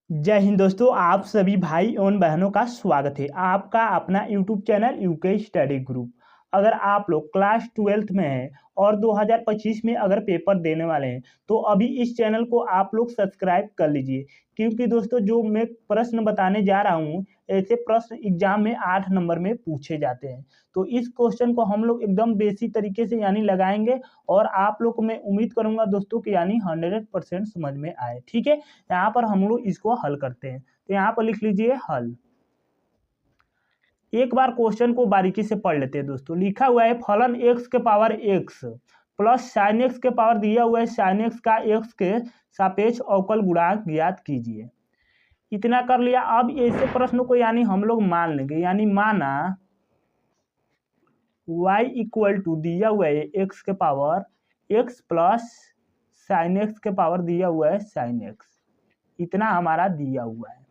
जय हिंद दोस्तों, आप सभी भाई एवं बहनों का स्वागत है आपका अपना YouTube channel UK study group. अगर आप लोग क्लास 12th में हैं और 2025 में अगर पेपर देने वाले हैं तो अभी इस चैनल को आप लोग सब्सक्राइब कर लीजिए, क्योंकि दोस्तों जो मैं प्रश्न बताने जा रहा हूँ ऐसे प्रश्न एग्जाम में 8 नंबर में पूछे जाते हैं। तो इस क्वेश्चन को हम लोग एकदम बेसिक तरीके से यानी लगाएंगे और आप लोग को मैं उम्मीद करूंगा दोस्तों कि यानी 100% समझ में आए। ठीक है, यहाँ पर हम लोग इसको हल करते हैं। तो यहाँ पर लिख लीजिए हल। एक बार क्वेश्चन को बारीकी से पढ़ लेते हैं दोस्तों। लिखा हुआ है फलन x के power x plus sign x के पावर दिया हुआ है साइन x का x के सापेक्ष अवकल गुणांक ज्ञात कीजिए। इतना कर लिया। अब ऐसे प्रश्न को यानी हम लोग मान लेंगे, यानी माना y इक्वल टू दिया हुआ है x के power x plus sign x के पावर दिया हुआ है साइन x, इतना हमारा दिया हुआ है।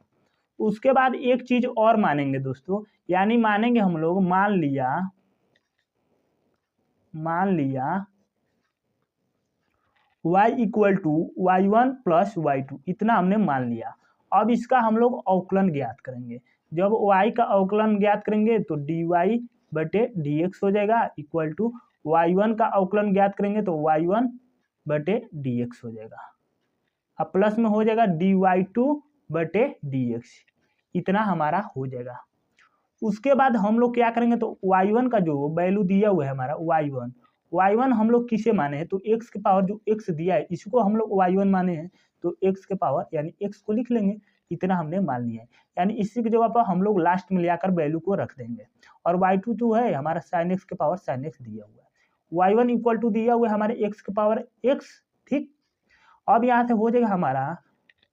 उसके बाद एक चीज और मानेंगे दोस्तों, यानी मानेंगे हम लोग मान लिया y equal to y1 plus y2, इतना हमने मान लिया। अब इसका हम लोग अवकलन ज्ञात करेंगे। जब y का अवकलन ज्ञात करेंगे तो dy बटे dx हो जाएगा इक्वल टू y1 का अवकलन ज्ञात करेंगे तो y1 बटे dx हो जाएगा। अब प्लस में हो जाएगा dy2 बटे dx, इतना हमारा हो जाएगा। उसके बाद हम लोग क्या करेंगे तो y1 का जो वैल्यू दिया हुआ है हमारा y1 हम लोग किसे माने हैं तो x के पावर जो x दिया है इसको हम लोग y1 माने हैं, तो x के पावर यानी x को लिख लेंगे, इतना हमने मान लिया है। यानी इसी की जगह पर हम लोग लास्ट में लेकर वैल्यू को रख देंगे। और y2 जो है हमारा साइन x के पावर साइन x दिया हुआ है, y1 इक्वल टू दिया हुआ है हमारे x के पावर x। ठीक, अब यहाँ से हो जाएगा हमारा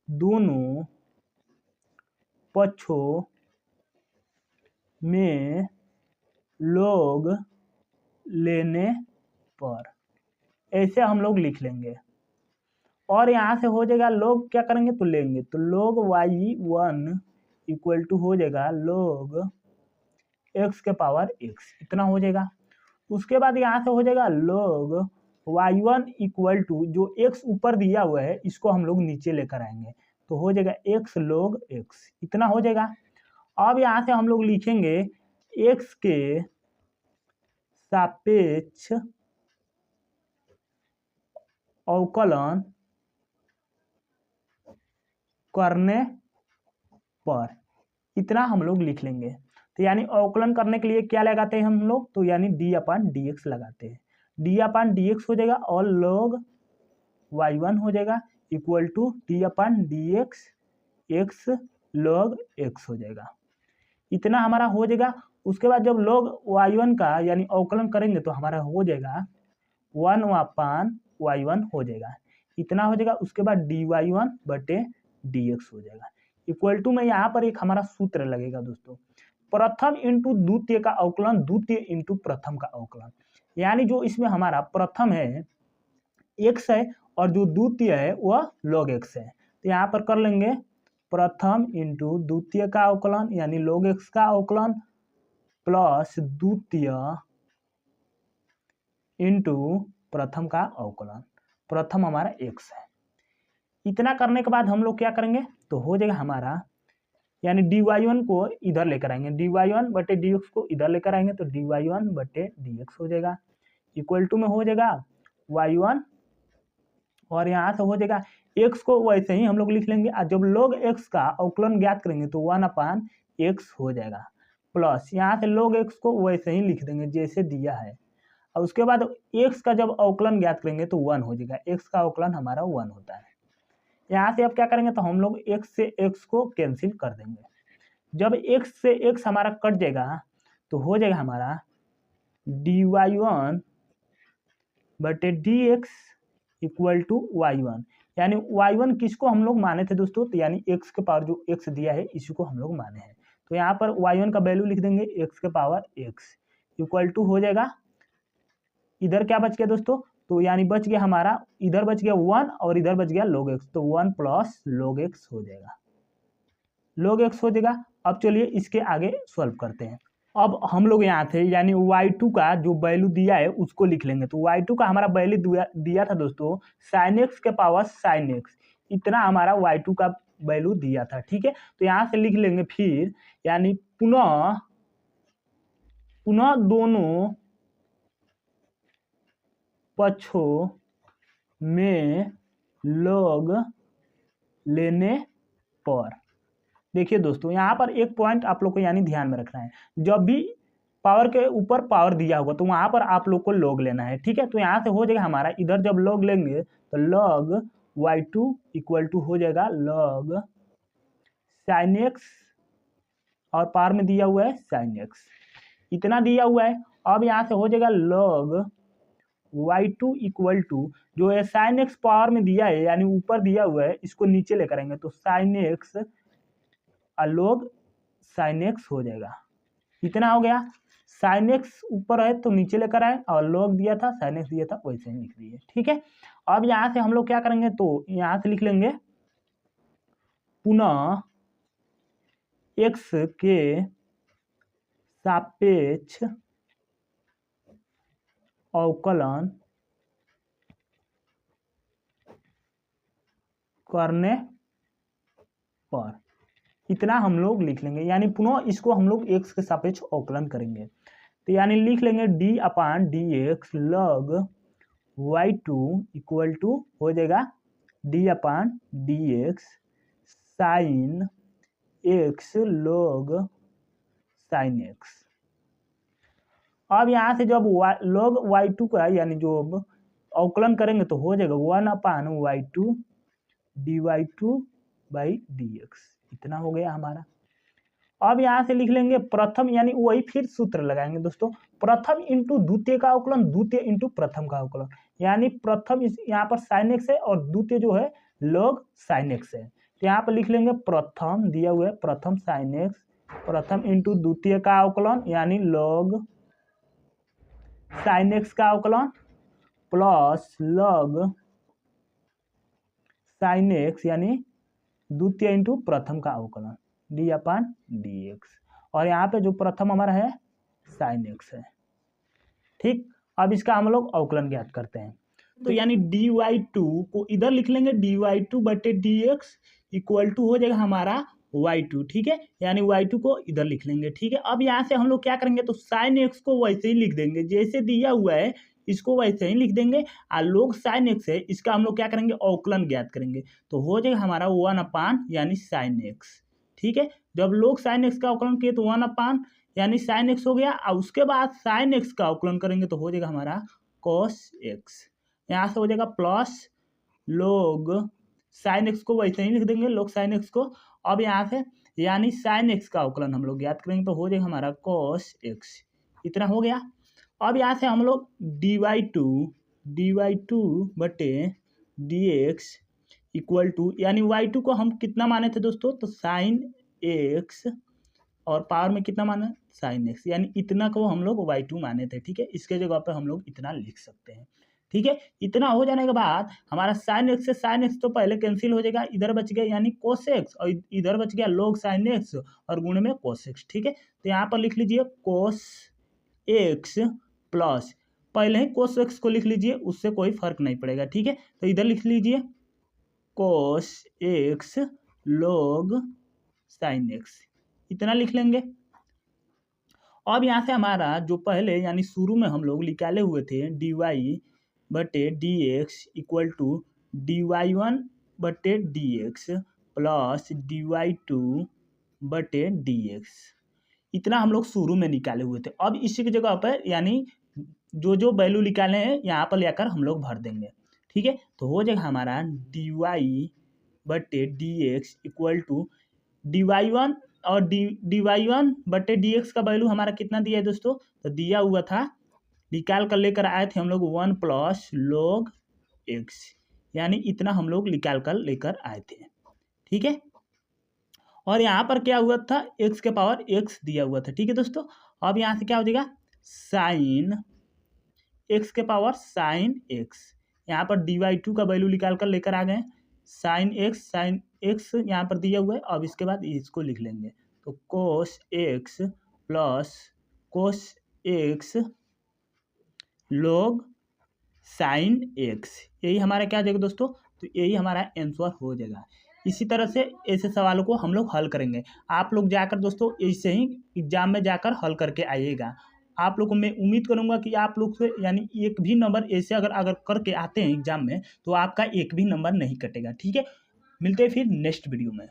दोनों पक्षों में लॉग लेने पर, ऐसे हम लोग लिख लेंगे। और यहाँ से हो जाएगा लॉग क्या करेंगे तो लेंगे, तो लॉग y1 इक्वल टू हो जाएगा लॉग x के पावर x, इतना हो जाएगा। उसके बाद यहाँ से हो जाएगा लॉग y1 इक्वल टू जो x ऊपर दिया हुआ है इसको हम लोग नीचे लेकर आएंगे, तो हो जाएगा x log x, इतना हो जाएगा। अब यहाँ से हम लोग लिखेंगे x के सापेक्ष अवकलन करने पर, इतना हम लोग लिख लेंगे। तो यानी अवकलन करने के लिए क्या लगाते हैं हम लोग तो यानी d/dx लगाते हैं, d/dx हो जाएगा और log y1 हो जाएगा equal to d/dx x log x हो जाएगा, इतना हमारा हो जाएगा। उसके बाद जब log y1 का यानी अवकलन करेंगे तो हमारा हो जाएगा 1/y1 हो जाएगा, इतना हो जाएगा। उसके बाद dy1 बटे dx हो जाएगा इक्वल टू में यहाँ पर एक हमारा सूत्र लगेगा दोस्तों, प्रथम इंटू द्वितीय का अवकलन द्वितीय इंटू प्रथम का अवकलन। यानी जो इसमें हमारा प्रथम है x है और जो द्वितीय है वह log x है, तो यहाँ पर कर लेंगे प्रथम इंटू द्वितीय का अवकलन यानी log x का अवकलन प्लस द्वितीय इंटू प्रथम का अवकलन, प्रथम हमारा x है। इतना करने के बाद हम लोग क्या करेंगे तो हो जाएगा हमारा यानी dy1 को इधर लेकर आएंगे, dy1 बटे dx को इधर लेकर आएंगे तो dy1 बटे dx हो जाएगा इक्वल टू में हो जाएगा y1 और यहाँ से हो जाएगा x को वैसे ही हम लोग लिख लेंगे। जब log x का अवकलन ज्ञात करेंगे तो 1/x हो जाएगा प्लस यहाँ से log x को वैसे ही लिख देंगे जैसे दिया है। और उसके बाद x का जब अवकलन ज्ञात करेंगे तो 1 हो जाएगा, x का अवकलन हमारा 1 होता है। यहाँ से अब क्या करेंगे तो हम लोग x से x को कैंसिल कर देंगे। जब x से x हमारा कट जाएगा तो हो जाएगा हमारा dy1 बटे dx इक्वल टू y1, यानी y1 किसको हम लोग माने थे दोस्तों तो यानी x के पावर जो x दिया है इसी को हम लोग माने हैं, तो यहाँ पर y1 का वैल्यू लिख देंगे x के पावर x इक्वल टू हो जाएगा। इधर क्या बच गया दोस्तों तो यानी बच गया हमारा, इधर बच गया 1 और इधर बच गया log x, तो 1 प्लस log x हो जाएगा, log x हो जाएगा। अब चलिए इसके आगे सॉल्व करते हैं। अब हम लोग यहाँ थे यानी y2 का जो वैल्यू दिया है उसको लिख लेंगे, तो y2 का हमारा वैल्यू दिया था दोस्तों sin x के पावर sin x, इतना हमारा y2 का वैल्यू दिया था। ठीक है, तो यहाँ से लिख लेंगे फिर, यानी पुनः दोनों पक्षों में लॉग लेने पर। देखिए दोस्तों, यहाँ पर एक पॉइंट आप लोग को यानी ध्यान में रखना है, जब भी पावर के ऊपर पावर दिया होगा तो वहां पर आप लोग को लॉग लेना है। ठीक है, तो यहाँ से हो जाएगा हमारा, इधर जब लॉग लेंगे तो log y2 इक्वल टू हो जाएगा log sin x, और पावर में दिया हुआ है sin x, इतना दिया हुआ है। अब यहाँ से हो जाएगा log y2 इक्वल टू, जो है sin x पावर में दिया है यानी ऊपर दिया हुआ है, इसको नीचे लेकर आएंगे तो sin x log sin x हो जाएगा। इतना हो गया, sin x ऊपर है तो नीचे लेकर आए, और log दिया था sin x दिया था वैसे ही लिख दिए। ठीक है, अब यहाँ से हम लोग क्या करेंगे, तो यहाँ से लिख लेंगे पुनः x के सापेक्ष अवकलन करने पर, इतना हम लोग लिख लेंगे, यानी पुनः इसको हम लोग x के सापेक्ष अवकलन करेंगे। तो यानी लिख लेंगे d/dx log y2 equal to हो जाएगा d/dx sin x log sin x। अब यहाँ से जब log y2 का यानी जो अवकलन करेंगे तो हो जाएगा 1/y2 dy2/dx, इतना हो गया हमारा। अब यहाँ से लिख लेंगे प्रथम, यानी वही फिर सूत्र लगाएंगे दोस्तों, प्रथम इंटू द्वितीय का अवकलन, द्वितीय इंटू प्रथम का अवकलन, यानी प्रथम यहाँ पर sin x है और द्वितीय जो है log sin x है। तो यहाँ पर लिख लेंगे प्रथम दिया हुआ है प्रथम sin x, प्रथम इंटू द्वितीय का अवकलन यानी log sin x का अवकलन प्लस log sin x यानी द्वितीय इंटू प्रथम का अवकलन d/dx, और यहाँ पे जो प्रथम हमारा है sin x है। ठीक, अब इसका हम लोग अवकलन ज्ञात करते हैं, तो यानी dy2 को इधर लिख लेंगे dy2/dx इक्वल टू हो जाएगा हमारा y2। ठीक है, यानी y2 को इधर लिख लेंगे। ठीक है, अब यहाँ से हम लोग क्या करेंगे, तो sin x को वैसे ही लिख देंगे, जैसे दिया हुआ है इसको वैसे ही लिख देंगे, और log sin x है, इसका हम लोग क्या करेंगे, अवकलन ज्ञात करेंगे, तो हो जाएगा हमारा 1/ यानी sin x। ठीक है, जब log sin x का अवकलन किए तो 1/ यानी sin x हो गया, और उसके बाद sin x का अवकलन करेंगे तो हो जाएगा हमारा cos x, यहाँ से हो जाएगा प्लस log sin x को वैसे ही लिख देंगे log sin x को। अब यहाँ से यानी sin x का अवकलन हम लोग ज्ञात करेंगे तो हो जाएगा हमारा cos x, इतना हो गया। अब यहाँ से हम लोग dy2/dx इक्वल टू, यानी y2 को हम कितना माने थे दोस्तों, तो sin x, और पावर में कितना माना sin x, यानी इतना को हम लोग y2 माने थे। ठीक है, इसके जगह पर हम लोग इतना लिख सकते हैं। ठीक है, इतना हो जाने के बाद हमारा sin x से sin x तो पहले कैंसिल हो जाएगा, इधर बच गया यानी cos x, और इधर बच गया log sin x और गुण में cos x। ठीक है, तो यहाँ पर लिख लीजिए cos x प्लस, पहले ही cos x को लिख लीजिए, उससे कोई फर्क नहीं पड़ेगा। ठीक है, तो इधर लिख लीजिए cos x log sin x, इतना लिख लेंगे। अब यहाँ से हमारा जो पहले यानी शुरू में हम लोग निकाले हुए थे dy/dx equal to dy1/dx plus dy2/dx, इतना हम लोग शुरू में निकाले हुए थे। अब इसी की जगह पर यानी जो वैल्यू निकाले हैं यहाँ पर लेकर हम लोग भर देंगे। ठीक है, तो हो जाएगा हमारा dy/dx इक्वल टू dy1, और dy1/dx का वैल्यू हमारा कितना दिया है दोस्तों, तो दिया हुआ था, निकाल कर लेकर आए थे हम लोग 1 प्लस log x, यानी इतना हम लोग निकाल कर लेकर आए थे। ठीक है, और यहाँ पर क्या हुआ था, x के पावर x दिया हुआ था। ठीक है दोस्तों, अब यहाँ से क्या हो जाएगा sin x के पावर sin x, यहाँ पर dy2 का वैल्यू निकाल कर लेकर आ गए, sin x यहाँ पर दिया हुआ है। अब इसके बाद इसको लिख लेंगे, तो cos x plus cos x log sin x, यही हमारा क्या हो जाएगा दोस्तों, तो यही हमारा आंसर हो जाएगा। इसी तरह से ऐसे सवालों को हम लोग हल करेंगे। आप लोग जाकर दोस्तों ऐसे ही एग्ज़ाम में जाकर हल करके आइएगा। आप लोग को मैं उम्मीद करूँगा कि आप लोग से यानी एक भी नंबर ऐसे अगर अगर करके आते हैं एग्ज़ाम में, तो आपका एक भी नंबर नहीं कटेगा। ठीक है, मिलते हैं फिर नेक्स्ट वीडियो में।